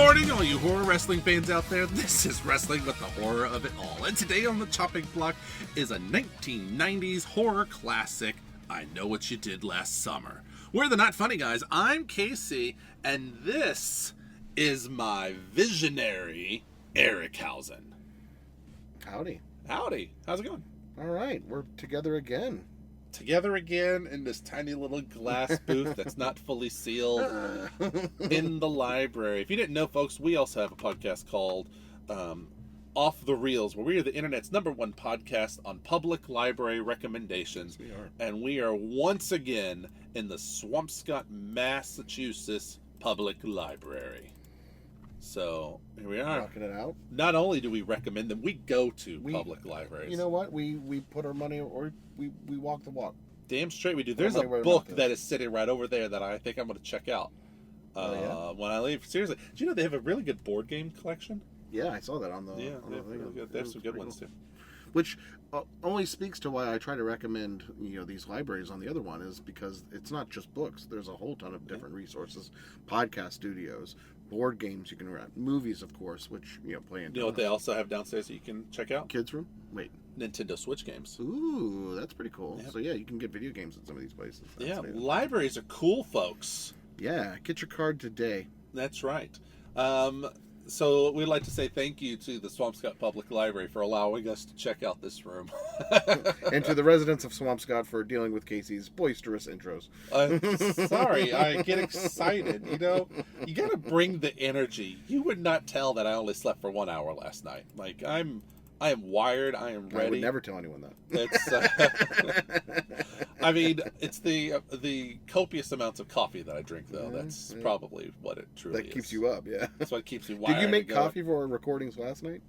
morning, all you horror wrestling fans out there. This is Wrestling with the Horror of It All. And today on the chopping block is a 1990s horror classic, I Know What You Did Last Summer. We're the Not Funny Guys. I'm Casey, and this is my visionary, Eric Housen. Howdy. Howdy. How's it going? All right, we're together again. Together again in this tiny little glass booth that's not fully sealed in the library. If you didn't know, folks, we also have a podcast called Off the Reels, where we are the internet's #1 podcast on public library recommendations. Yes, we are. And we are once again in the Swampscott, Massachusetts Public Library. So here we are. Rocking it out. Not only do we recommend them, we go to public libraries. You know what? We put our money, or we walk the walk. Damn straight we do. There's a book that is sitting right over there that I think I'm going to check out when I leave. Seriously, do you know they have a really good board game collection? Yeah, I saw that on the they have some good ones too. Which only speaks to why I try to recommend these libraries on the other one, is because it's not just books. There's a whole ton of different resources, podcast studios, board games you can rent, movies, of course, which play in. You know what they also have downstairs that you can check out? Kids room. Wait. Nintendo Switch games. Ooh, that's pretty cool. Yep. So yeah, you can get video games at some of these places. Yeah, libraries are cool, folks. Yeah, get your card today. That's right. So we'd like to say thank you to the Swampscott Public Library for allowing us to check out this room. And to the residents of Swampscott for dealing with Casey's boisterous intros. Sorry, I get excited. You got to bring the energy. You would not tell that I only slept for 1 hour last night. Like, I am wired. I am ready. I would never tell anyone that. It's, I mean, it's the copious amounts of coffee that I drink, though. That's probably what it truly is. That keeps you up, yeah. That's what keeps me wired. Did you make coffee for recordings last night?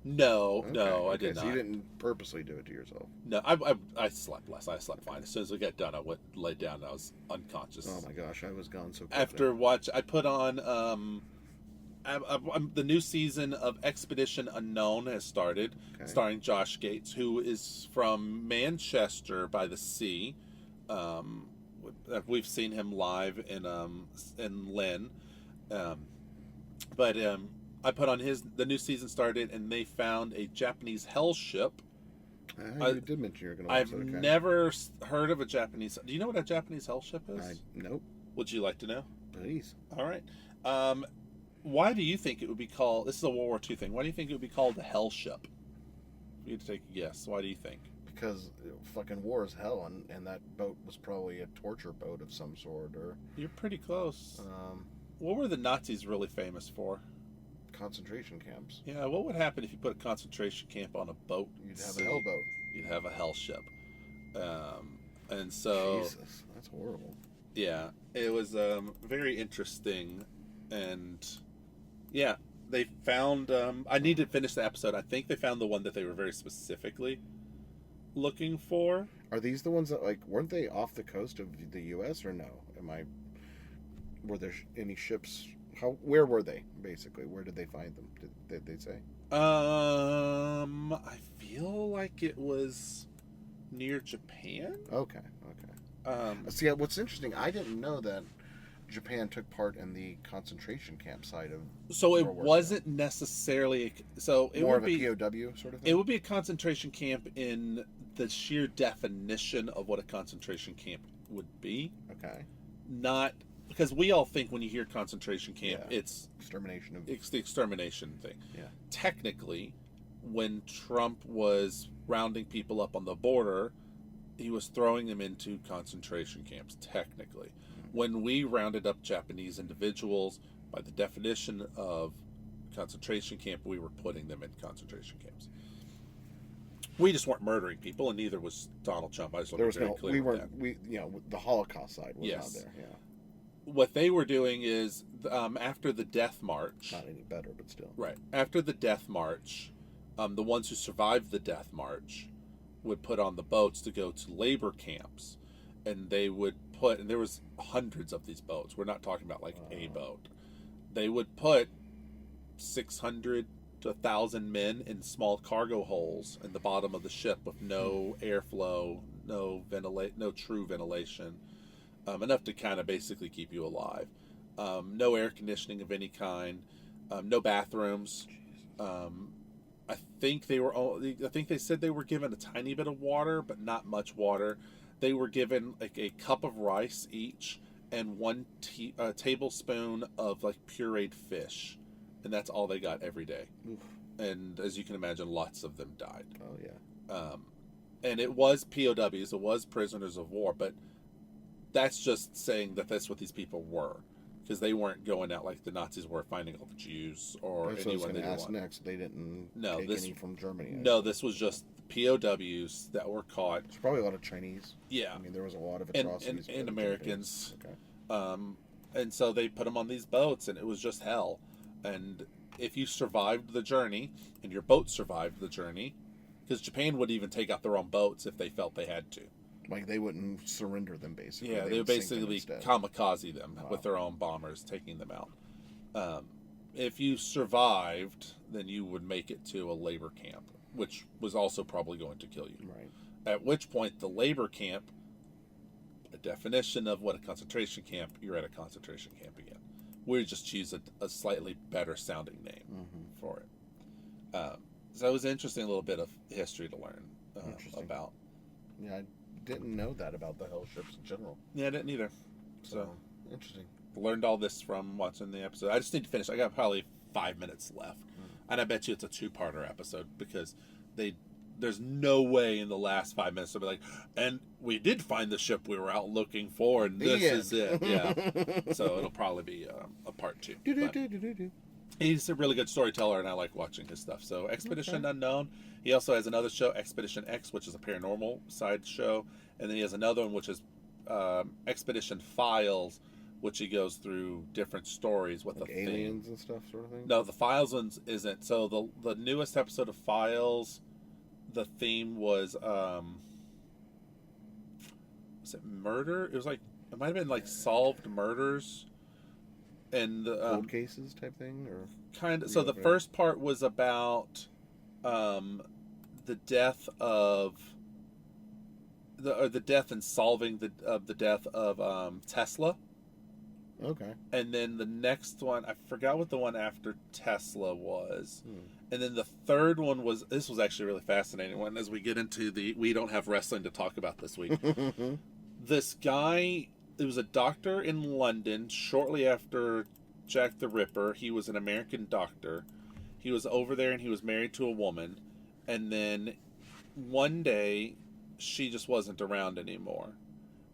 No, I did not. So you didn't purposely do it to yourself? No, I slept less. I slept fine. As soon as we got done, I laid down and I was unconscious. Oh my gosh, I was gone so quickly. After I put on the new season of Expedition Unknown has started, starring Josh Gates, who is from Manchester by the Sea. We've seen him live in Lynn, but I put on the new season started, and they found a Japanese hell ship. You did mention you were going to watch I've never heard of a Japanese. Do you know what a Japanese hell ship is? Nope. Would you like to know? Please. All right. Why do you think it would be called? This is a World War II thing. Why do you think it would be called the hell ship? You have to take a guess. Why do you think? Because fucking war is hell, and that boat was probably a torture boat of some sort, or. You're pretty close. What were the Nazis really famous for? Concentration camps. Yeah, what would happen if you put a concentration camp on a boat? You'd have a hell boat. You'd have a hell ship. And so... Jesus, that's horrible. Yeah, it was very interesting, and yeah, they found... I need to finish the episode. I think they found the one that they were very specifically looking for. Are these the ones that, weren't they off the coast of the U.S. or no? Were there any ships... Where were they, basically? Where did they find them? Did they say? I feel like it was near Japan. Okay. See, what's interesting, I didn't know that Japan took part in the concentration camp side of. So it wasn't necessarily. So it more would of be a POW sort of thing. It would be a concentration camp in the sheer definition of what a concentration camp would be. Okay. Not. Because we all think when you hear concentration camp, it's the extermination thing. Yeah. Technically, when Trump was rounding people up on the border, he was throwing them into concentration camps, technically. Mm-hmm. When we rounded up Japanese individuals, by the definition of concentration camp, we were putting them in concentration camps. We just weren't murdering people, and neither was Donald Trump. I just want to be very clear with that. The Holocaust side was not there. Yeah. What they were doing is, after the Death March... Not any better, but still. Right. After the Death March, the ones who survived the Death March would put on the boats to go to labor camps. And they would put... And there was hundreds of these boats. We're not talking about, a boat. They would put 600 to 1,000 men in small cargo holes in the bottom of the ship with no airflow, no true ventilation. Enough to kind of basically keep you alive. No air conditioning of any kind. no bathrooms. I think they said they were given a tiny bit of water, but not much water. They were given like a cup of rice each and one tablespoon of like pureed fish, and that's all they got every day. Oof. And as you can imagine, lots of them died. Oh yeah. And it was POWs, it was prisoners of war, but that's just saying that that's what these people were, because they weren't going out like the Nazis were, finding all the Jews or That's anyone what they I was didn't going to want. ask next. They didn't No, take this- any from Germany. No, this was just POWs that were caught. There's probably a lot of Chinese. Yeah, I mean, there was a lot of and atrocities. and Americans. Okay. And so they put them on these boats, and it was just hell. And if you survived the journey, and your boat survived the journey, because Japan would even take out their own boats if they felt they had to. Like they wouldn't surrender them, basically. Yeah, they would would sink them basically instead. kamikaze them Wow. with their own bombers, taking them out. If you survived, then you would make it to a labor camp, which was also probably going to kill you. Right. At which point, the labor camp, a definition of what a concentration camp, you're at a concentration camp again. We just choose a slightly better sounding name Mm-hmm. for it. So it was an interesting little bit of history to learn Interesting. about. Yeah, I didn't know that about the hell ships in general. Yeah, I didn't either. So interesting. Learned all this from watching the episode. I just need to finish. I got probably 5 minutes left, and I bet you it's a 2-parter episode, because there's no way in the last 5 minutes they'll be like, and we did find the ship we were out looking for, and this is it. Yeah. So it'll probably be a part 2. But he's a really good storyteller, and I like watching his stuff. So Expedition Unknown. He also has another show, Expedition X, which is a paranormal side show, and then he has another one which is Expedition Files, which he goes through different stories with Like the theme. aliens and stuff, sort of thing. No, the Files ones isn't. So the newest episode of Files, the theme was it murder? It was like, it might have been like solved murders, and Cold cases type thing, or kind of. So the Reopening. first part was about the death of the death and solving the death of Tesla. okay. And then the next one, I forgot what the one after Tesla was. Hmm. And then the third one was, this was actually a really fascinating one as we get into we don't have wrestling to talk about this week. This guy, it was a doctor in London shortly after Jack the Ripper. He was an American doctor. He was over there and he was married to a woman. And then one day, she just wasn't around anymore.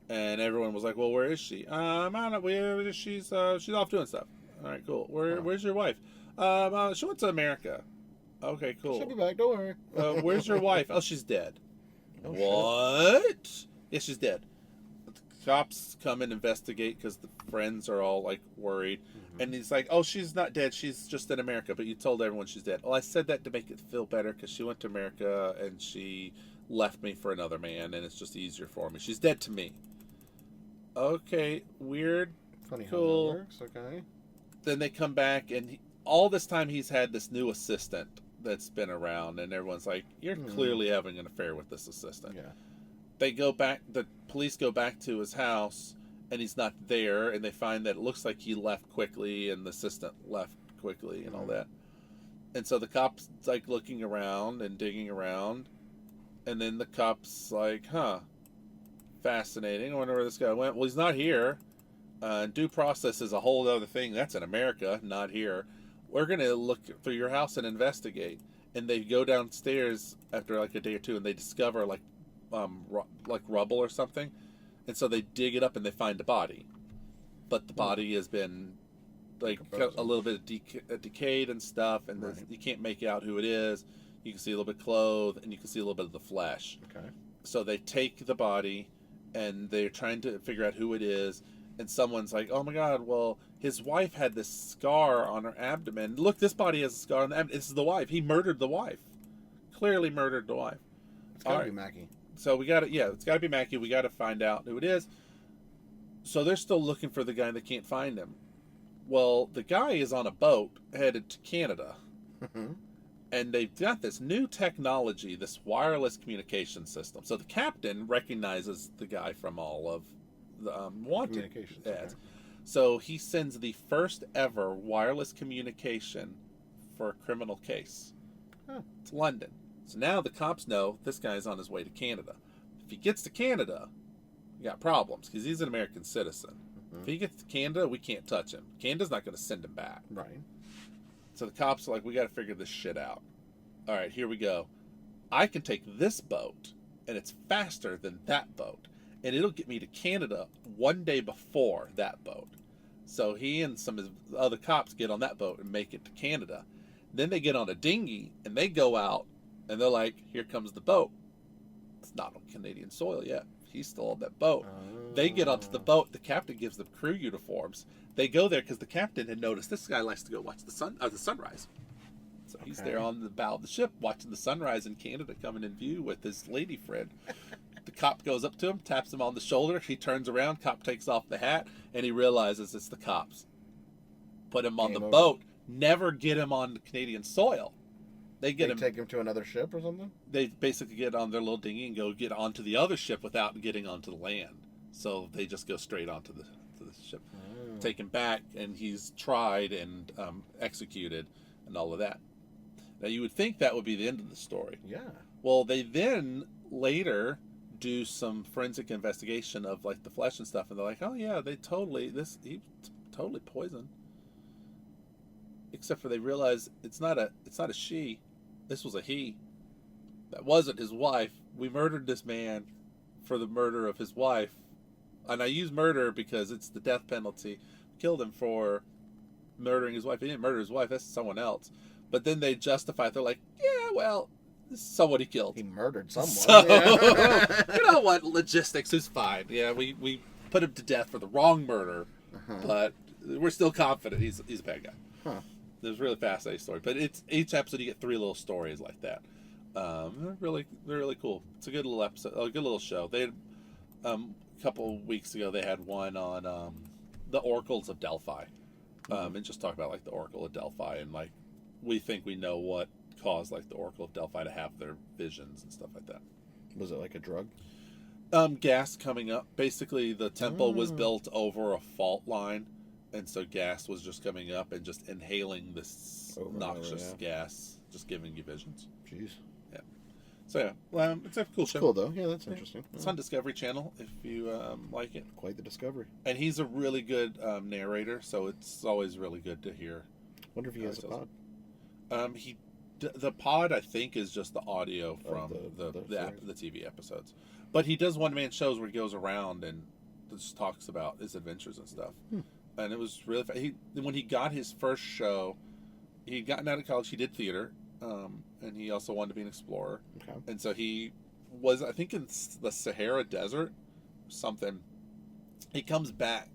And everyone was like, well, where is she? I don't know. She's off doing stuff. All right, cool. Where's your wife? She went to America. Okay, cool. She'll be back. Don't worry. Where's your wife? Oh, she's dead. Oh, What? Yeah, she's dead. The cops come and investigate because the friends are all like worried. Mm-hmm. And he's like, oh, she's not dead. She's just in America. But you told everyone she's dead. Well, I said that to make it feel better because she went to America and she left me for another man, and it's just easier for me. She's dead to me. Okay, weird. Funny Cool. how that works. Okay. Then they come back, and all this time he's had this new assistant that's been around, and everyone's like, you're clearly having an affair with this assistant. Yeah. They go back, the police go back to his house, and he's not there, and they find that it looks like he left quickly, and the assistant left quickly, and all that. And so the cops like looking around and digging around, and then the cops like, fascinating. I wonder where this guy went. Well, he's not here. Due process is a whole other thing. That's in America, not here. We're going to look through your house and investigate. And they go downstairs after like a day or two, and they discover like rubble or something. And so they dig it up and they find a body. But the body has been like a little bit decayed and stuff, and you can't make out who it is. You can see a little bit of clothes, and you can see a little bit of the flesh. Okay. So they take the body, and they're trying to figure out who it is. And someone's like, oh my God, well, his wife had this scar on her abdomen. Look, this body has a scar on the abdomen. This is the wife. He murdered the wife. Clearly murdered the wife. It's gotta be Mackie. So we got to, it's got to be Mackie. We got to find out who it is. So they're still looking for the guy. They can't find him. Well, the guy is on a boat headed to Canada. And they've got this new technology, this wireless communication system. So the captain recognizes the guy from all of the wanted Communications, ads. okay. So he sends the first ever wireless communication for a criminal case to London. So now the cops know this guy's on his way to Canada. If he gets to Canada, you got problems because he's an American citizen. If he gets to Canada, we can't touch him. Canada's not going to send him back. Right. So the cops are like, we got to figure this shit out. All right, here we go. I can take this boat, and it's faster than that boat. And it'll get me to Canada one day before that boat. So he and some of his other cops get on that boat and make it to Canada. Then they get on a dinghy, and they go out, and they're like, here comes the boat. It's not on Canadian soil yet. He's still on that boat. They get onto the boat. The captain gives them crew uniforms. They go there because the captain had noticed this guy likes to go watch the sunrise. So he's there on the bow of the ship watching the sunrise in Canada coming in view with his lady friend. The cop goes up to him, taps him on the shoulder. He turns around. Cop takes off the hat, and he realizes it's the cops. Put him on the boat. Never get him on Canadian soil. They take him to another ship or something? They basically get on their little dinghy and go get onto the other ship without getting onto the land. So they just go straight onto the ship. Take him back, and he's tried and executed and all of that. Now, you would think that would be the end of the story. Yeah. Well, they then later do some forensic investigation of like the flesh and stuff, and they're like, oh yeah, he totally poisoned. Except for they realize it's not a she, this was a he. That wasn't his wife. We murdered this man for the murder of his wife, and I use murder because it's the death penalty. We killed him for murdering his wife. He didn't murder his wife. That's someone else. But then they justify it. They're like, yeah, well, this is someone he killed. He murdered someone. So, you know what? Logistics is fine. Yeah, we put him to death for the wrong murder, but we're still confident he's a bad guy. Huh. It was a really fascinating story. But it's each episode you get 3 little stories like that. They're really cool. It's a good little episode, a good little show. They had, a couple of weeks ago they had one on the oracles of Delphi, and just talk about like the Oracle of Delphi and like we think we know what caused like the Oracle of Delphi to have their visions and stuff like that. Was it like a drug? Gas coming up. Basically, the temple was built over a fault line, and so gas was just coming up and just inhaling this noxious gas, just giving you visions. Jeez. Yeah. So yeah, it's a cool show. Cool though. Yeah, that's interesting. It's on Discovery Channel if you like it. Quite the discovery. And he's a really good narrator, so it's always really good to hear. Wonder if he has a pod. The pod I think is just the audio from the TV episodes, but he does one-man shows where he goes around and just talks about his adventures and stuff. And it was really when he got his first show, he'd gotten out of college. He did theater, and he also wanted to be an explorer. Okay. And so he was, I think, in the Sahara Desert, something. He comes back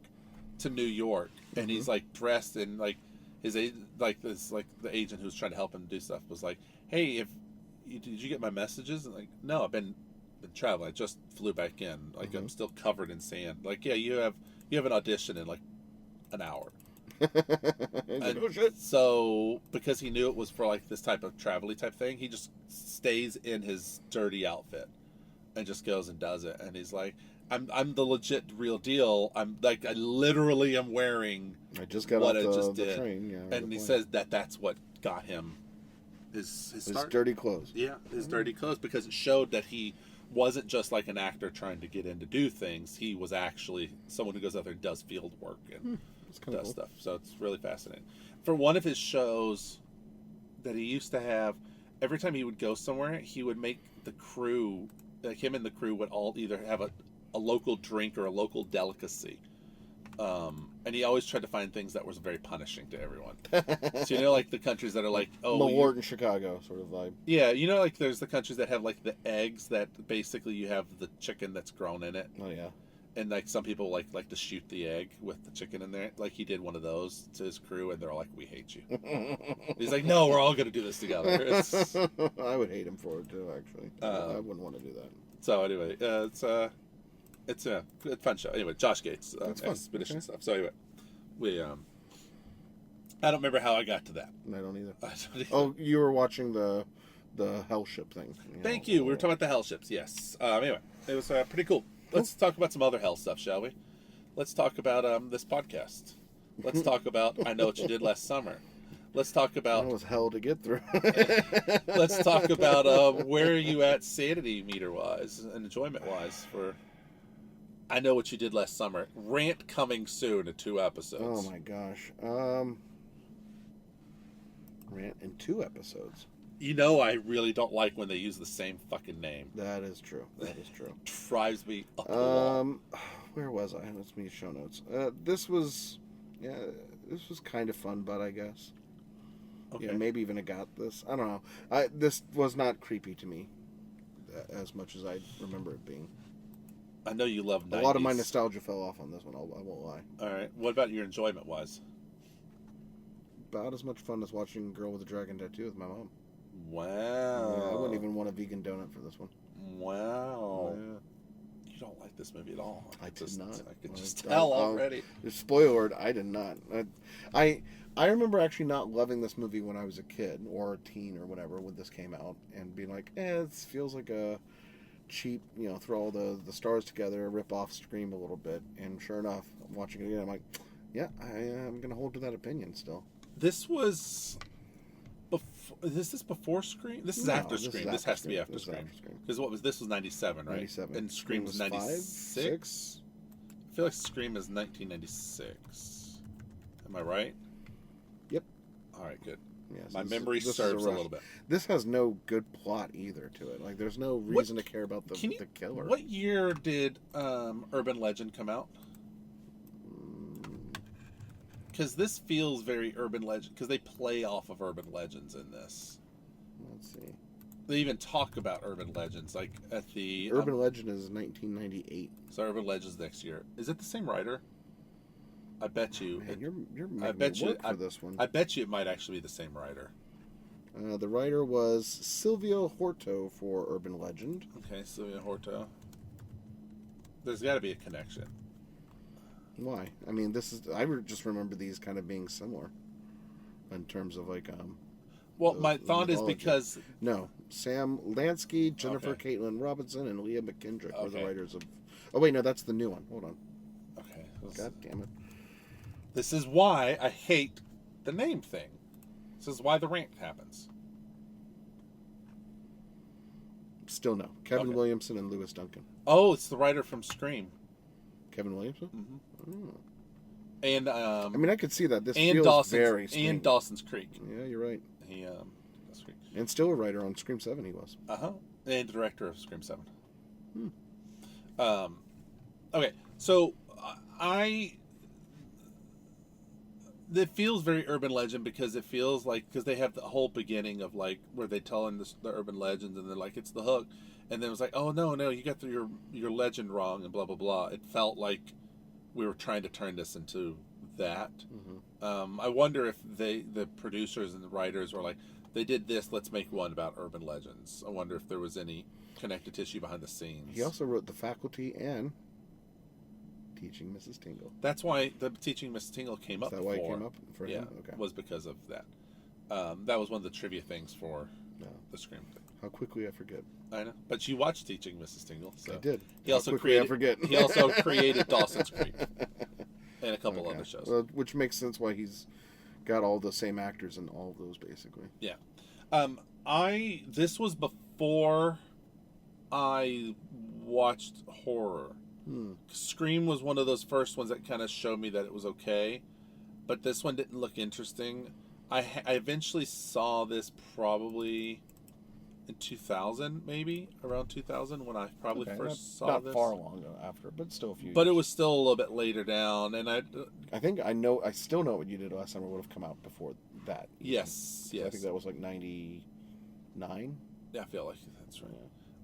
to New York, and he's like dressed in like. The agent who was trying to help him do stuff was like, "Hey, did you get my messages?" And like, "No, I've been traveling. I just flew back in. Like, I'm still covered in sand. Like, yeah, you have an audition in like an hour." And so, because he knew it was for like this type of travel-y type thing, he just stays in his dirty outfit and just goes and does it. And he's like, I'm the legit real deal. I'm like, I literally am wearing I just got what off I just the did. train. Yeah, and he says that's what got him his dirty clothes. Yeah, his dirty clothes, because it showed that he wasn't just like an actor trying to get in to do things. He was actually someone who goes out there and does field work and does stuff. So it's really fascinating. For one of his shows that he used to have, every time he would go somewhere, he would make the crew, like him and the crew would all either have a local drink or a local delicacy. And he always tried to find things that was very punishing to everyone. So, you know, like the countries that are like, Malort in Chicago sort of vibe. Yeah, you know, like there's the countries that have like the eggs that basically you have the chicken that's grown in it. Oh, yeah. And like some people like to shoot the egg with the chicken in there. Like he did one of those to his crew, and they're all like, "We hate you." He's like, "No, we're all going to do this together." I would hate him for it too, actually. I wouldn't want to do that. So anyway, it's a fun show. Anyway, Josh Gates expedition stuff. So anyway, we I don't remember how I got to that. I don't either. Oh, you were watching the hell ship thing. Thank you. We were talking about the hell ships. Yes. Anyway, it was pretty cool. Let's talk about some other hell stuff, shall we? Let's talk about this podcast. Let's talk about I Know What You Did Last Summer. Let's talk about... That was hell to get through. Let's talk about where are you at sanity meter-wise and enjoyment-wise for I Know What You Did Last Summer. Rant coming soon in 2 episodes. Oh my gosh. Rant in 2 episodes. You know I really don't like when they use the same fucking name. That is true. That is true. Drives me up the wall. Where was I? Let's me show notes. This was kind of fun, but I guess. Okay. Yeah, maybe even I got this. I don't know. This was not creepy to me as much as I remember it being. I know you love 90s. A lot of my nostalgia fell off on this one. I won't lie. All right. What about your enjoyment-wise? About as much fun as watching Girl with a Dragon Tattoo with my mom. Wow. Yeah, I wouldn't even want a vegan donut for this one. Wow. Yeah. You don't like this movie at all. I did not. I could just tell already. Spoiler alert, I did not. I remember actually not loving this movie when I was a kid or a teen or whatever when this came out and being like, it feels like a cheap, throw all the stars together, rip off Scream a little bit. And sure enough, I'm watching it again, I'm like, yeah, I'm going to hold to that opinion still. This was... Is this before Scream? This is after Scream. This has to be after Scream. Because this was 97, right? 97. And Scream was 96? I feel like Scream is 1996. Am I right? Yep. All right, good. Yeah, my memory serves a little bit. This has no good plot either to it. Like, there's no reason to care about the killer. What year did Urban Legend come out? Because this feels very Urban Legend. Because they play off of Urban Legends in this. Let's see. They even talk about Urban Legends, like at the... Urban Legend is 1998. So Urban Legends next year. Is it the same writer? I bet you. Man, you're making work for this one. I bet you it might actually be the same writer. The writer was Silvio Horto for Urban Legend. Okay, Silvio Horto. There's got to be a connection. Why? I mean, I just remember these kind of being similar in terms of like. Well, my thought is because no, Sam Lansky, Jennifer Caitlin Robinson, and Leah McKendrick were the writers of. Oh wait, no, that's the new one. Hold on. Okay. God damn it. This is why I hate the name thing. This is why the rant happens. Still no. Kevin Williamson and Lewis Duncan. Oh, it's the writer from Scream. Kevin Williamson? Mm-hmm. Oh. And I mean, I could see that. This feels very Scream. And Dawson's Creek. Yeah, you're right. He and still a writer on Scream 7 he was. And director of Scream 7. Okay, so it feels very Urban Legend because it feels like, because they have the whole beginning of like where they tell in the Urban Legends and they're like, it's the hook, and then it was like, oh no, you got your legend wrong and blah blah blah. It felt like we were trying to turn this into that. Mm-hmm. I wonder if the producers and the writers were like, they did this, let's make one about Urban Legends. I wonder if there was any connective tissue behind the scenes. He also wrote The Faculty and Teaching Mrs. Tingle. That's why the Teaching Mrs. Tingle came up. Is that why it came up for him? Okay. Was because of that. That was one of the trivia things for the Scream thing. How quickly I forget. I know, but you watched Teaching Mrs. Tingle. So I did. He also created Dawson's Creek and a couple other shows. Which makes sense why he's got all the same actors in all of those, basically. Yeah. This was before I watched horror. Scream was one of those first ones that kind of showed me that it was okay, but this one didn't look interesting. I eventually saw this probably in 2000, maybe around 2000 when I probably first saw this. Not far along after, but still a few. But it was still a little bit later down, and I think I still know what you did last summer would have come out before that. Yes. I think that was like 99. Yeah, I feel like that's right.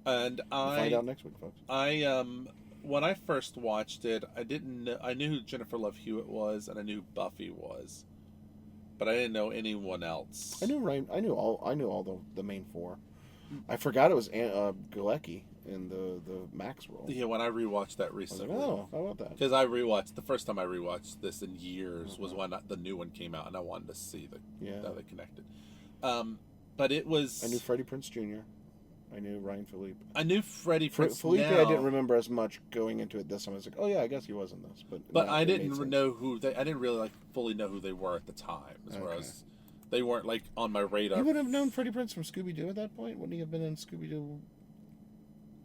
Yeah. And we'll find out next week, folks. When I first watched it, I knew who Jennifer Love Hewitt was, and I knew who Buffy was, but I didn't know anyone else. I knew all the main four. I forgot it was Galecki in the Max role. Yeah, when I rewatched that recently. I was like, oh, how about that? Because the first time I rewatched this in years was when the new one came out, and I wanted to see how they connected. But it was. I knew Freddie Prinze Jr. I knew Ryan Philippe. I knew Freddie Prinze. Felipe, I didn't remember as much going into it this time. I was like, oh yeah, I guess he was in this, but I didn't know who they. I didn't really like fully know who they were at the time. As far as they weren't like on my radar. You would have known Freddie Prinze from Scooby Doo at that point. Wouldn't he have been in Scooby Doo?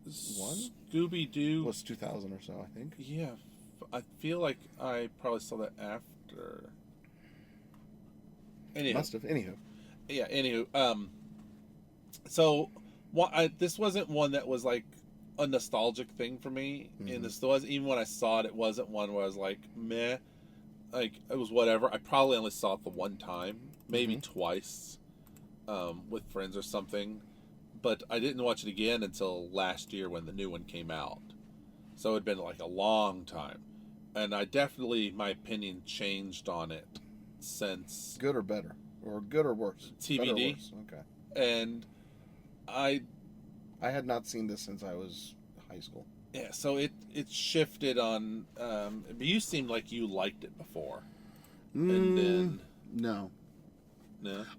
Scooby Doo was 2000 or so, I think. Yeah, I feel like I probably saw that after. Anywho. Must have. Anywho. Yeah. Anywho. So. This wasn't one that was like a nostalgic thing for me, and this was even when I saw it, it wasn't one where I was like, meh, like it was whatever. I probably only saw it the one time, maybe twice, with friends or something, but I didn't watch it again until last year when the new one came out. So it had been like a long time, and I definitely my opinion changed on it since. Good or better, or good or worse? TBD. Better or worse. Okay. And I had not seen this since I was high school. Yeah, so it shifted on. You seemed like you liked it before, and then no.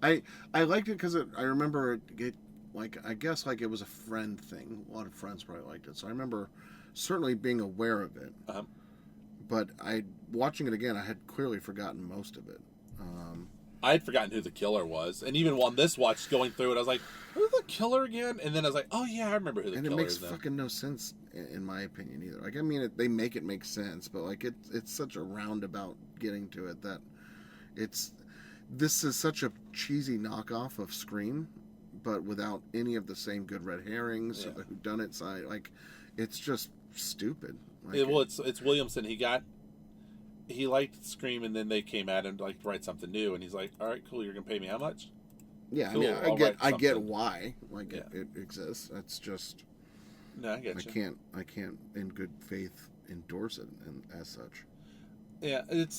I liked it because I remember it like I guess like it was a friend thing. A lot of friends probably liked it, so I remember certainly being aware of it. But watching it again, I had clearly forgotten most of it. I had forgotten who the killer was, and even on this watch, going through it, I was like, "Who's the killer again?" And then I was like, "Oh yeah, I remember who the killer is." And it makes fucking no sense, in my opinion, either. Like, I mean, they make it make sense, but like it's such a roundabout getting to it that this is such a cheesy knockoff of Scream, but without any of the same good red herrings or the whodunit side. Like, it's just stupid. Like, it's Williamson. He liked Scream, and then they came at him to like write something new, and he's like, "All right, cool. You're gonna pay me how much?" Yeah, cool, I mean, I get why it exists. That's just no, I get you. I can't in good faith endorse it and as such. Yeah, it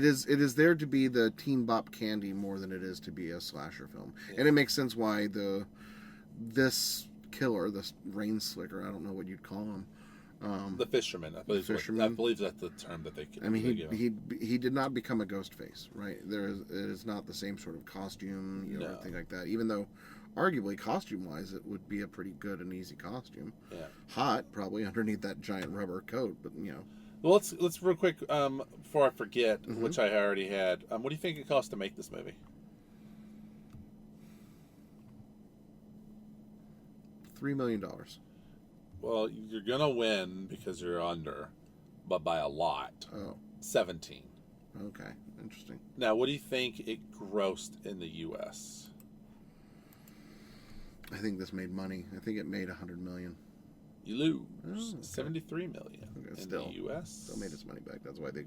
is there to be the teen bop candy more than it is to be a slasher film, and it makes sense why this killer, this rain slicker, I don't know what you'd call him. The fisherman, I believe that's the term that they. I mean, he did not become a ghost face, right? It is not the same sort of costume, or anything like that. Even though, arguably, costume-wise, it would be a pretty good and easy costume. Yeah, hot probably underneath that giant rubber coat, but Well, let's real quick before I forget, which I already had. What do you think it cost to make this movie? $3 million. Well, you're gonna win because you're under, but by a lot. 17. Okay, interesting. Now, what do you think it grossed in the U.S.? I think this made money. I think it made $100 million. You lose $73 million in the U.S. Still made its money back. That's why they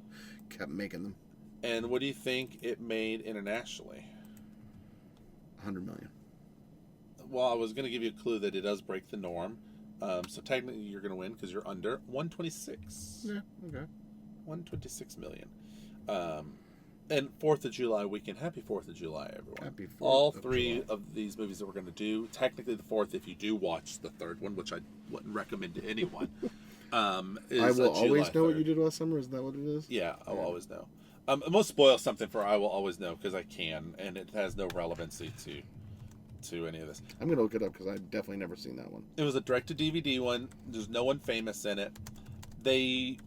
kept making them. And what do you think it made internationally? $100 million. Well, I was going to give you a clue that it does break the norm. So technically, you're going to win because you're under 126. Yeah. Okay. 126 million. And 4th of July weekend. Happy 4th of July, everyone. Happy 4th. All three of these movies that we're going to do. Technically, the 4th, if you do watch the third one, which I wouldn't recommend to anyone. Is I will always know 3rd. What you did last summer. Is that what it is? Yeah, I will always know. I'm going to spoil something for I will always know because I can, and it has no relevancy to any of this. I'm going to look it up because I've definitely never seen that one. It was a direct-to-DVD one. There's no one famous in it. I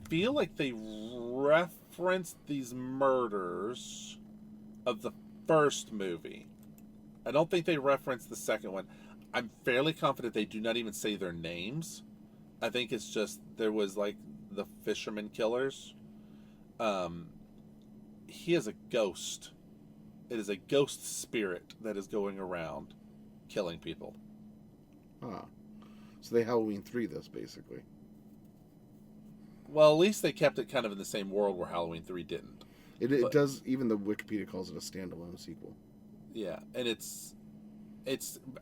feel like they referenced these murders of the first movie. I don't think they referenced the second one. I'm fairly confident they do not even say their names. I think it's just there was like the fisherman killers. He is a ghost. It is a ghost spirit that is going around killing people. So they Halloween 3 this, basically. Well, at least they kept it kind of in the same world where Halloween 3 didn't. It does, even the Wikipedia calls it a standalone sequel. Yeah, and it's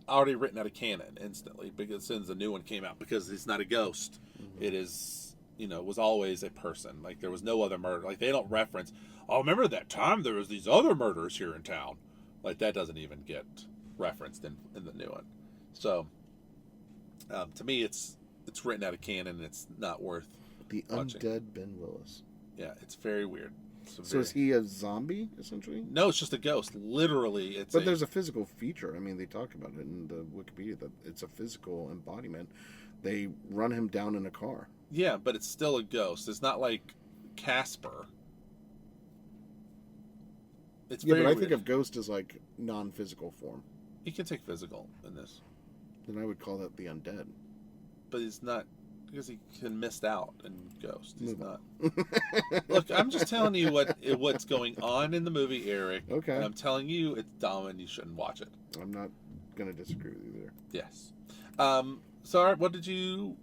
already written out of canon instantly because since the new one came out, because it's not a ghost. It is, was always a person. Like, there was no other murder. Like, they don't reference, oh, remember that time there was these other murders here in town. Like, that doesn't even get referenced in the new one. So, to me, it's written out of canon and it's not worth the watching. Undead Ben Willis. Yeah, it's very weird. So is he a zombie, essentially? No, it's just a ghost. Literally, it's But there's a physical feature. I mean, they talk about it in the Wikipedia that it's a physical embodiment. They run him down in a car. Yeah, but it's still a ghost. It's not like Casper. It's Yeah, very but I weird. think of ghost as like non-physical form. He can take physical in this. Then I would call that the undead. But he's not, because he can missed out in Ghost. He's Move not. Look, I'm just telling you what's going on in the movie, Eric. Okay. And I'm telling you it's dumb and you shouldn't watch it. I'm not going to disagree with you there. Yes. So, all right, what did you,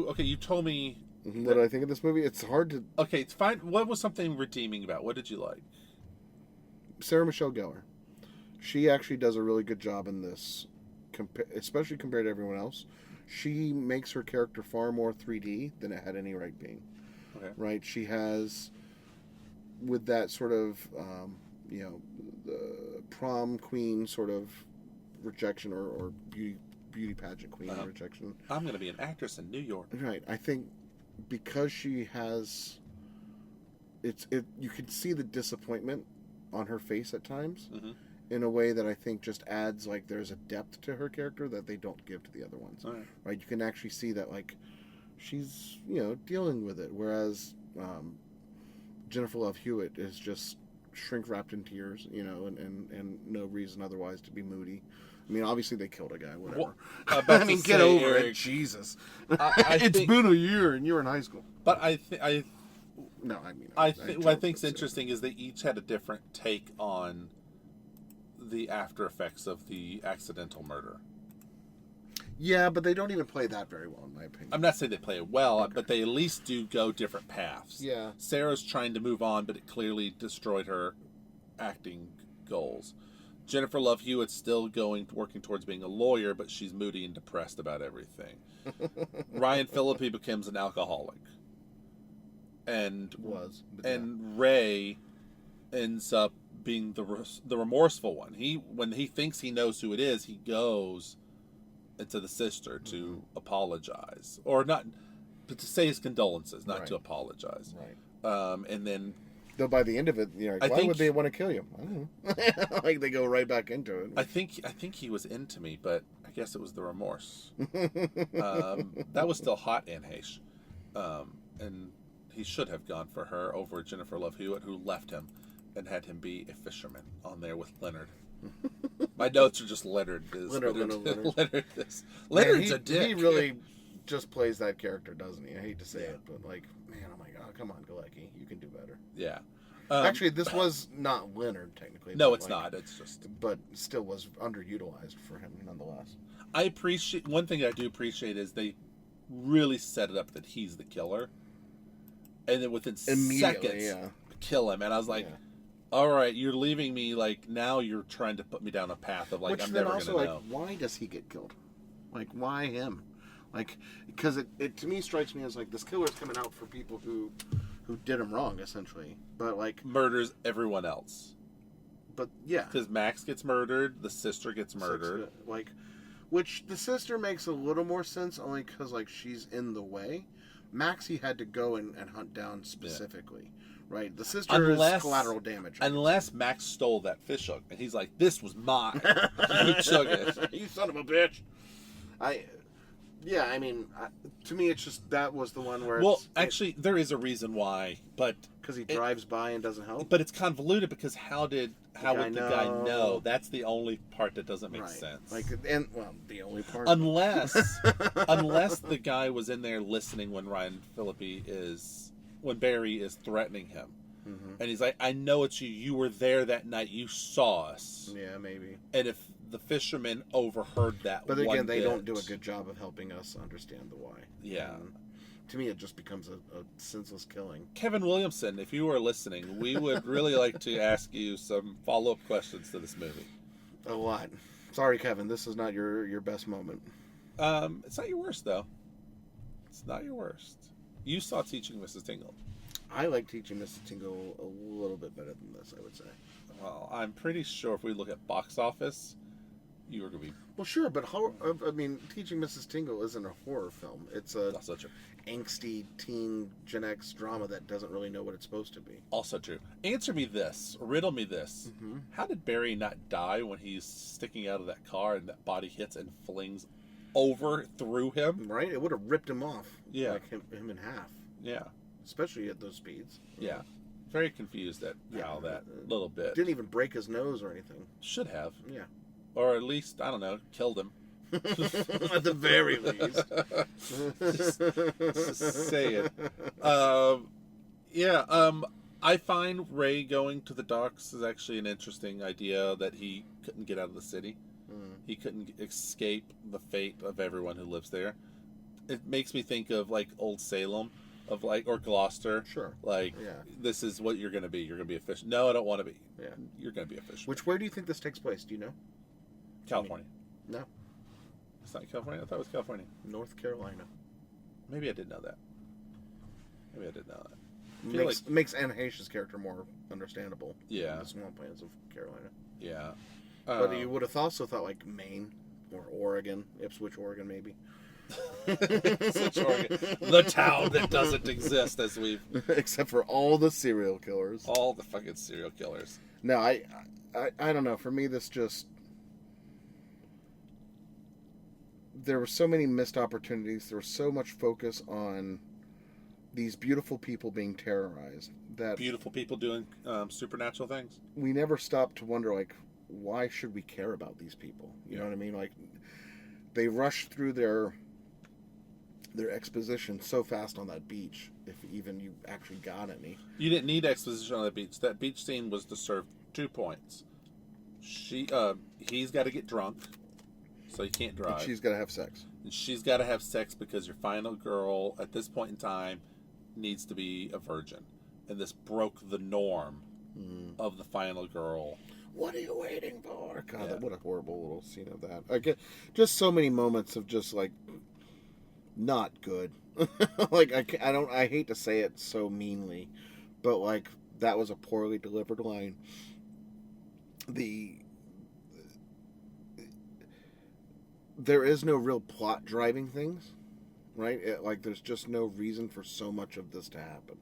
okay, you told me. What do I think of this movie? It's hard to... Okay, it's fine. What was something redeeming about? What did you like? Sarah Michelle Gellar. She actually does a really good job in this, especially compared to everyone else. She makes her character far more 3D than it had any right being. Okay. Right? She has, with that sort of, the prom queen sort of rejection or beauty pageant queen rejection. I'm going to be an actress in New York. Right. I think because she has, you can see the disappointment on her face at times. Mm-hmm. In a way that I think just adds, like, there's a depth to her character that they don't give to the other ones. Right? You can actually see that, like, she's, dealing with it. Whereas Jennifer Love Hewitt is just shrink-wrapped in tears, and no reason otherwise to be moody. I mean, obviously they killed a guy, whatever. I mean, get over it, Jesus. It's been a year and you're in high school. But I think what I think's interesting is they each had a different take on the after effects of the accidental murder. Yeah, but they don't even play that very well, in my opinion. I'm not saying they play it well, but they at least do go different paths. Yeah. Sarah's trying to move on, but it clearly destroyed her acting goals. Jennifer Love Hewitt's still working towards being a lawyer, but she's moody and depressed about everything. Ryan Phillippe becomes an alcoholic. And Ray ends up being the remorseful one. When he thinks he knows who it is, he goes into the sister to apologize, or not, but to say his condolences, not to apologize. Right. And then, though by the end of it, why would they want to kill you? I don't know. Like they go right back into it. I think he was into me, but I guess it was the remorse. That was still hot in Haish, and he should have gone for her over Jennifer Love Hewitt, who left him and had him be a fisherman on there with Leonard. My notes are just Leonard. Leonard's a dick. He really just plays that character, doesn't he? I hate to say it, but like, man, I'm like, oh, come on, Galecki, you can do better. Yeah. Actually, this was not Leonard technically. No, it's not. It's just, but still was underutilized for him nonetheless. One thing I do appreciate is they really set it up that he's the killer, and then within seconds, kill him. And I was like, all right, you're leaving me, like, now you're trying to put me down a path of, like, I'm never going to know. Why does he get killed? Like, why him? Like, because it to me strikes me as, like, this killer's coming out for people who did him wrong, essentially. But, like... Murders everyone else. But, yeah. Because Max gets murdered, the sister gets murdered. Like, which the sister makes a little more sense, only because, like, she's in the way. Max he had to go and hunt down specifically. Yeah. Right, the sister is collateral damage. Unless Max stole that fish hook, and he's like, "This was mine." You took it. You son of a bitch. To me, it's just that was the one where. Well, actually, there is a reason why, but because he drives by and doesn't help. But it's convoluted because how would the guy know? That's the only part that doesn't make sense. Like, the only part. Unless the guy was in there listening when when Barry is threatening him. Mm-hmm. And he's like, I know it's you. You were there that night. You saw us. Yeah, maybe. And if the fisherman overheard that, but again, they don't do a good job of helping us understand the why. Yeah. And to me, it just becomes a senseless killing. Kevin Williamson, if you are listening, we would really like to ask you some follow-up questions to this movie. A lot. Sorry, Kevin. This is not your best moment. It's not your worst, though. It's not your worst. You saw Teaching Mrs. Tingle. I like Teaching Mrs. Tingle a little bit better than this, I would say. Well, I'm pretty sure if we look at box office, you were going to be... Well, sure, but I mean, Teaching Mrs. Tingle isn't a horror film. It's a Also true. angsty teen Gen X drama that doesn't really know what it's supposed to be. Also true. Answer me this. Riddle me this. Mm-hmm. How did Barry not die when he's sticking out of that car and that body hits and flings over through him? Right? It would have ripped him off. Yeah. Like him in half. Yeah. Especially at those speeds. Yeah. Very confused at how that little bit. Didn't even break his nose or anything. Should have. Yeah. Or at least, I don't know, killed him. At the very least. Just say it. I find Ray going to the docks is actually an interesting idea, that he couldn't get out of the city. He couldn't escape the fate of everyone who lives there. It makes me think of like Old Salem, or Gloucester. Sure. This is what you're going to be. You're going to be a fish. No, I don't want to be. Yeah. You're going to be a fish. Where do you think this takes place? Do you know? California. No. It's not California? I thought it was California. North Carolina. Maybe I did know that. Makes Anne Heche's character more understandable. Yeah. In the swamplands of Carolina. Yeah. But you would have also thought like Maine or Oregon, Ipswich, Oregon, maybe. Ipswich, Oregon. The town that doesn't exist, as we've... Except for all the serial killers. All the fucking serial killers. No, I don't know. For me, this just... There were so many missed opportunities. There was so much focus on these beautiful people being terrorized. That beautiful people doing supernatural things. We never stopped to wonder, like, why should we care about these people? You know what I mean? Like, they rushed through their exposition so fast on that beach, if even you actually got any. You didn't need exposition on that beach. That beach scene was to serve 2 points. He's got to get drunk, so he can't drive. And she's got to have sex. And she's got to have sex because your final girl, at this point in time, needs to be a virgin. And this broke the norm of the final girl. What are you waiting for? God, what a horrible little scene of that. I get just so many moments of just like not good. Like I hate to say it so meanly, but like that was a poorly delivered line. There is no real plot driving things, right? There's just no reason for so much of this to happen,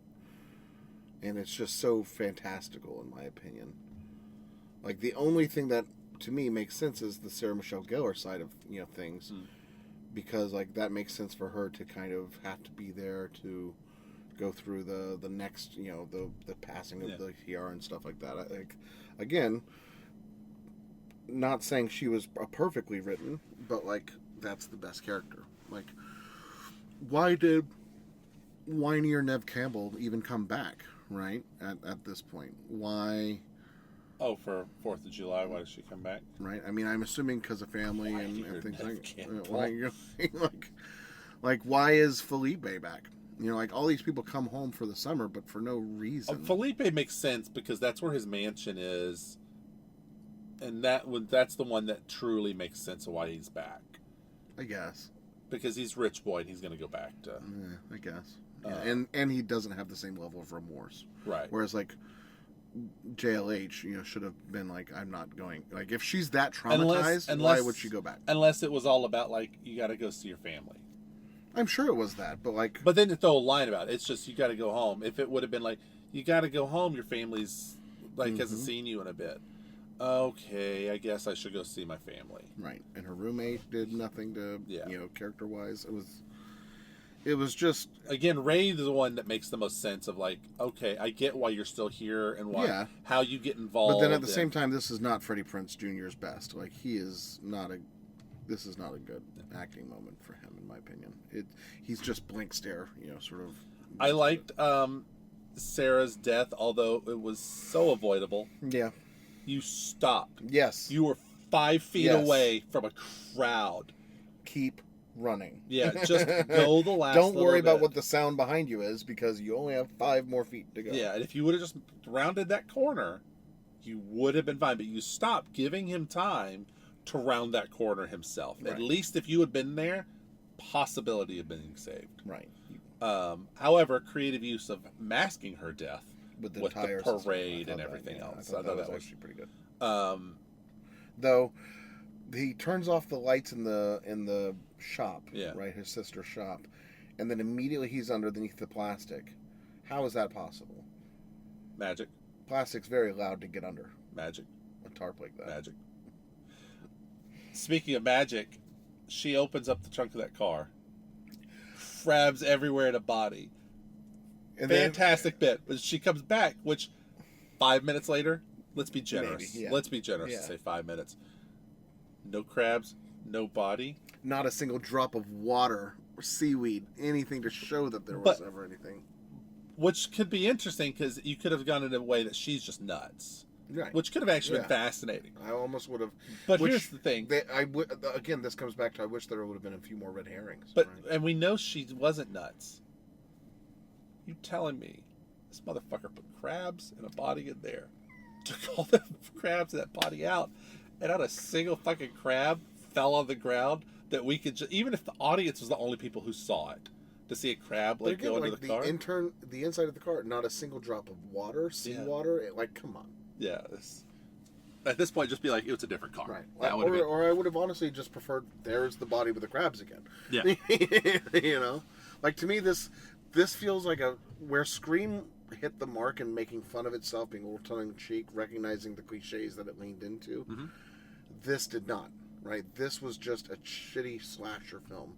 and it's just so fantastical in my opinion. Like, the only thing that, to me, makes sense is the Sarah Michelle Gellar side of, things. Because, like, that makes sense for her to kind of have to be there to go through the next, the passing of the tiara and stuff like that. Again, not saying she was perfectly written, but, like, that's the best character. Like, why did whinier Nev Campbell even come back, right, at this point? Why... Oh, for 4th of July, why did she come back? Right. I mean, I'm assuming because of family and things like why is Felipe back? Like all these people come home for the summer, but for no reason. Felipe makes sense because that's where his mansion is, and that's the one that truly makes sense of why he's back. I guess because he's rich boy and he's going to go back to. Yeah, I guess. Yeah. And he doesn't have the same level of remorse. Right. Whereas like JLH, should have been like, I'm not going. Like, if she's that traumatized, why would she go back? Unless it was all about, like, you got to go see your family. I'm sure it was that, but like... But then to throw a line about it, it's just, you got to go home. If it would have been like, you got to go home, your family's, like, hasn't seen you in a bit. Okay, I guess I should go see my family. Right. And her roommate did nothing to, character-wise. It was just... Again, Ray is the one that makes the most sense of, like, okay, I get why you're still here and how you get involved. But then at the same time, this is not Freddie Prinze Jr.'s best. Like, this is not a good acting moment for him, in my opinion. He's just blank stare, sort of... I liked Sarah's death, although it was so avoidable. Yeah. You stopped. Yes. You were 5 feet away from a crowd. Keep running. Yeah, just go the last Don't worry about bit. what the sound behind you is, because you only have 5 more feet to go. Yeah, and if you would have just rounded that corner, you would have been fine. But you stopped, giving him time to round that corner himself. Right. At least if you had been there, possibility of being saved. Right. However, creative use of masking her death with the parade and everything else. I thought that was actually pretty good. Though he turns off the lights in the shop, Yeah. right? His sister's shop, and then immediately he's underneath the plastic. How is that possible? Magic. Plastic's very loud to get under. Magic. A tarp like that. Magic. Speaking of magic, she opens up the trunk of that car. Crabs everywhere in a body. And Fantastic bit. But she comes back, which 5 minutes later, let's be generous. Maybe, yeah. Let's be generous and say 5 minutes. No crabs, no body. Not a single drop of water or seaweed, anything to show that there was ever anything. Which could be interesting because you could have gone in a way that she's just nuts. Right. Which could have actually been fascinating. I almost would have. But here's the thing. Again, this comes back to I wish there would have been a few more red herrings. But right? And we know she wasn't nuts. You telling me this motherfucker put crabs and a body in there, took all the crabs and that body out, and not a single fucking crab fell on the ground that we could even if the audience was the only people who saw it, to see a crab go into the car. The inside of the car, not a single drop of water, seawater. Like, come on. Yeah. At this point, just be like, it was a different car. Right. Or I would have honestly just preferred, there's the body with the crabs again. Yeah. You know? Like, to me, this feels like where Scream hit the mark in making fun of itself, being a little tongue-in-cheek, recognizing the cliches that it leaned into. Mm-hmm. This did not, right? This was just a shitty slasher film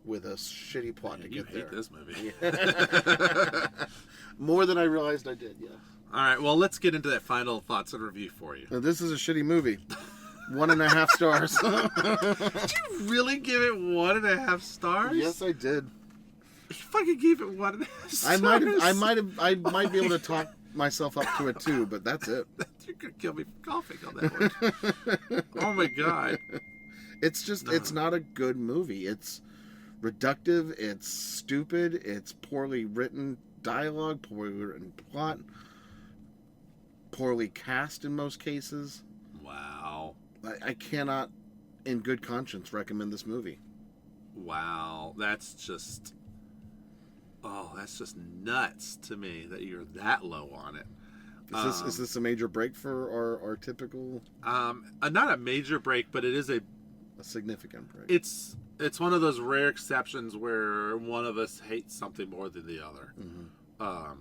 with a shitty plot to get there. You hate this movie. Yeah. More than I realized I did, yeah. All right, well, let's get into that final thoughts and review for you. Now, this is a shitty movie. 1.5 stars. Did you really give it 1.5 stars? Yes, I did. You fucking gave it 1.5 stars. I might be able to talk myself up to a 2, but that's it. You're gonna kill me for coughing on that one. Oh my god. It's not a good movie. It's reductive, it's stupid, it's poorly written dialogue, poorly written plot, poorly cast in most cases. Wow. I cannot, in good conscience, recommend this movie. Wow. That's just nuts to me that you're that low on it. Is this a major break for our typical? Not a major break, but it is a significant break. It's one of those rare exceptions where one of us hates something more than the other. Mm-hmm.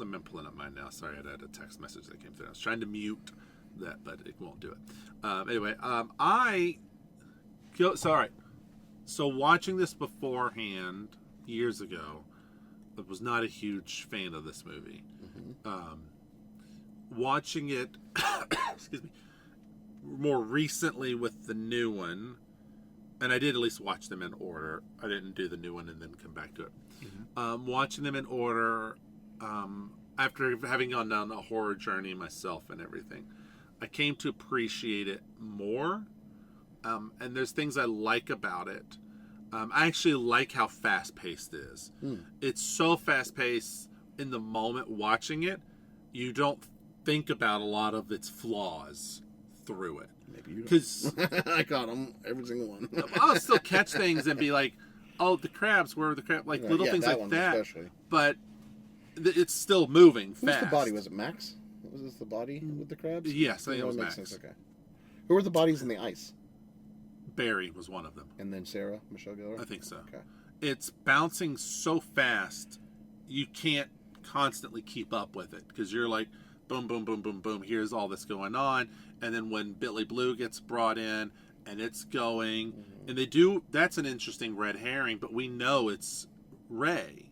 I'm pulling up mine now. Sorry, I had a text message that came through. I was trying to mute that, but it won't do it. Anyway, So watching this beforehand years ago, I was not a huge fan of this movie. Mm-hmm. Watching it, excuse me, more recently with the new one, and I did at least watch them in order. I didn't do the new one and then come back to it. Mm-hmm. Watching them in order, after having gone down a horror journey myself and everything, I came to appreciate it more. And there's things I like about it. I actually like how fast-paced it is. It's so fast-paced in the moment watching it, you don't think about a lot of its flaws through it. Maybe you don't. I got them, every single one. I'll still catch things and be like, oh, the crabs, where are the crabs? Like little things like that. Especially. But it's still moving fast. Who's the body? Was it Max? Was this the body with the crabs? Yes, I think it was Max. Sense. Okay. Who were the bodies in the ice? Barry was one of them. And then Sarah Michelle Gellar? I think so. Okay. It's bouncing so fast, you can't constantly keep up with it because you're like, boom, boom, boom, boom, boom. Here's all this going on. And then when Billy Blue gets brought in and it's going, and they do, that's an interesting red herring, but we know it's Ray.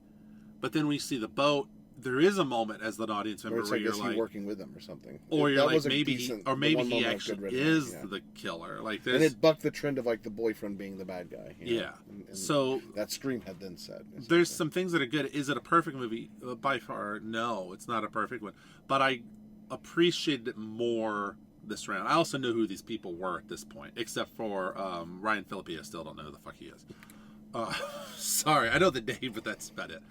But then we see the boat. There is a moment as an audience member where you're like, working with him or something, or you're like, maybe he actually is the killer. Like this, and it bucked the trend of like the boyfriend being the bad guy. Yeah. And so that Scream had then said, there's some things that are good. Is it a perfect movie? By far, no, it's not a perfect one. But I appreciated it more this round. I also knew who these people were at this point, except for Ryan Phillippe. I still don't know who the fuck he is. Sorry, I know the name, but that's about it.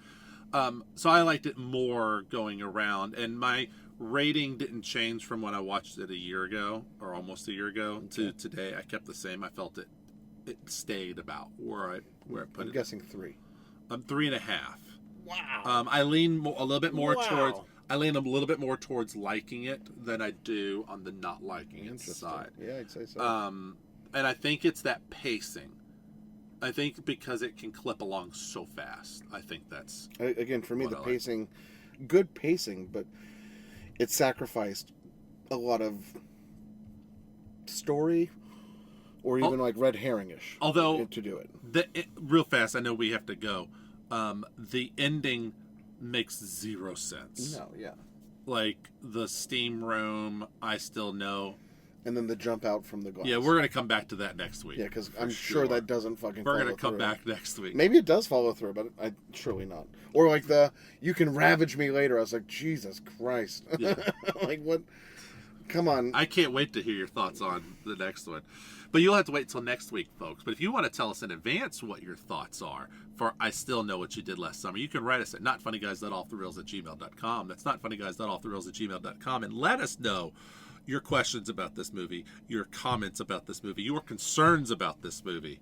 So I liked it more going around, and my rating didn't change from when I watched it a year ago, or almost a year ago, to today. I kept the same. I felt it stayed about where I put it. I'm guessing 3. 3.5. Wow. I lean a little bit more towards. I lean a little bit more towards liking it than I do on the not liking it side. Yeah, I'd say so. And I think it's that pacing. I think because it can clip along so fast. I think that's... Again, for me, the pacing... Like. Good pacing, but it sacrificed a lot of story or even like red herring-ish. Although... To do it. Real fast, I know we have to go. The ending makes zero sense. No, yeah. Like, the steam room, I still know... And then the jump out from the glass. Yeah, we're going to come back to that next week. Yeah, because I'm sure that doesn't fucking follow through. We're going to come back next week. Maybe it does follow through, but surely not. Or like you can ravage me later. I was like, Jesus Christ. Yeah. Like, what? Come on. I can't wait to hear your thoughts on the next one. But you'll have to wait till next week, folks. But if you want to tell us in advance what your thoughts are for I Still Know What You Did Last Summer, you can write us at notfunnyguys.offthereels@gmail.com. That's notfunnyguys.offthereels@gmail.com. And let us know your questions about this movie, your comments about this movie, your concerns about this movie,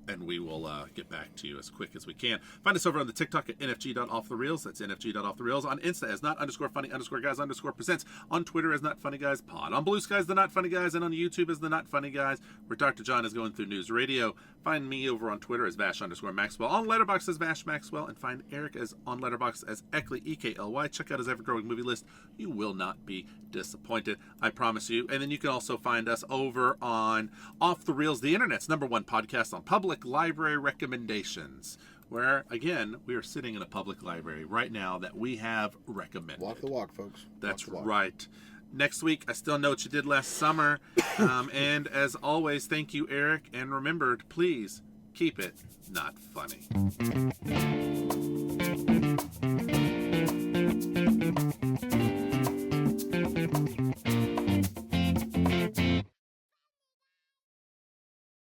and we will get back to you as quick as we can. Find us over on the TikTok at nfg.offthereels. That's nfg.offthereels. On Insta as not_funny_guys_presents. On Twitter as notfunnyguyspod. On Blusky as the Not Funny Guys. And on YouTube as the Not Funny Guys, where Dr. John is going through news radio. Find me over on Twitter as Vash_Maxwell. On Letterboxed as VashMaxwell. And find Eric as on Letterboxd as Ekly, EKLY. Check out his ever-growing movie list. You will not be disappointed, I promise you. And then you can also find us over on Off the Reels, the internet's #1 podcast on public library recommendations, where, again, we are sitting in a public library right now that we have recommended. Walk the walk, folks. That's walk. right. Next week, I Still Know What You Did Last Summer. And as always, thank you, Eric. And remember to please keep it not funny.